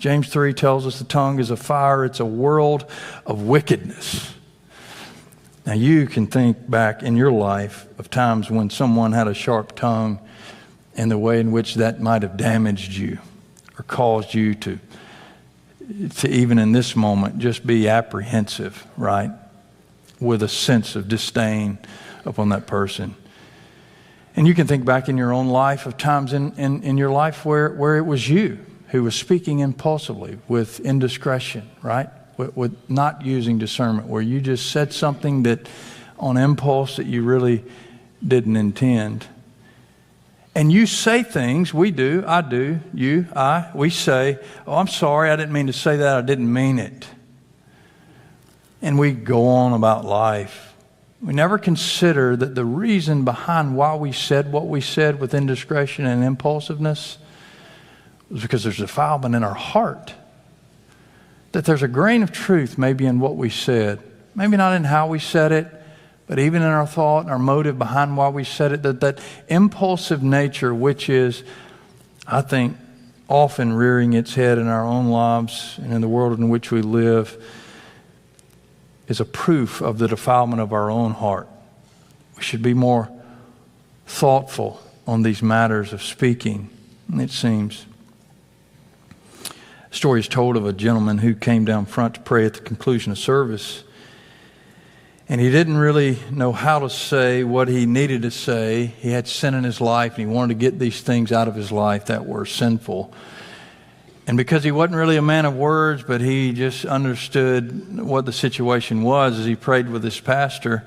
James 3 tells us the tongue is a fire. It's a world of wickedness. Now you can think back in your life of times when someone had a sharp tongue and the way in which that might have damaged you or caused you to even in this moment just be apprehensive, right? With a sense of disdain upon that person. And you can think back in your own life of times in your life where it was you who was speaking impulsively with indiscretion, right? With not using discernment, where you just said something that on impulse that you really didn't intend. And you say things, we do, I do, you, I, we say, oh, I'm sorry, I didn't mean to say that, I didn't mean it. And we go on about life. We never consider that the reason behind why we said what we said with indiscretion and impulsiveness was because there's defilement in our heart. That there's a grain of truth maybe in what we said. Maybe not in how we said it, but even in our thought and our motive behind why we said it. That impulsive nature, which is, I think, often rearing its head in our own lives and in the world in which we live, is a proof of the defilement of our own heart. We should be more thoughtful on these matters of speaking, it seems. A story is told of a gentleman who came down front to pray at the conclusion of service. And he didn't really know how to say what he needed to say. He had sin in his life, and he wanted to get these things out of his life that were sinful. And because he wasn't really a man of words, but he just understood what the situation was, as he prayed with his pastor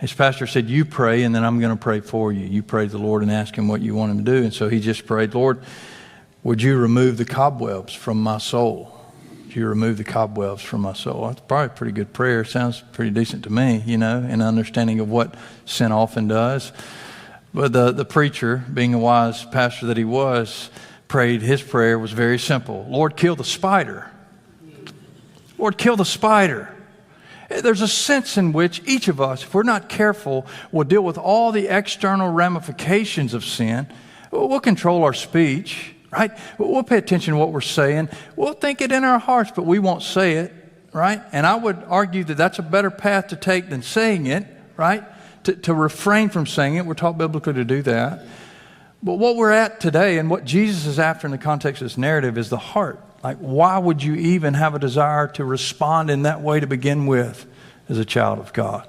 said, you pray, and then I'm going to pray for you. You pray to the Lord and ask him what you want him to do. And so he just prayed, Lord, would you remove the cobwebs from my soul? Would you remove the cobwebs from my soul? That's probably a pretty good prayer. Sounds pretty decent to me, in understanding of what sin often does. But the preacher, being a wise pastor that he was, prayed, his prayer was very simple. Lord, kill the spider. Lord, kill the spider. There's a sense in which each of us, if we're not careful, will deal with all the external ramifications of sin. We'll control our speech, right? We'll pay attention to what we're saying. We'll think it in our hearts, but we won't say it, right? And I would argue that that's a better path to take than saying it, right? To refrain from saying it. We're taught biblically to do that. But what we're at today and what Jesus is after in the context of this narrative is the heart. Like, why would you even have a desire to respond in that way to begin with as a child of God?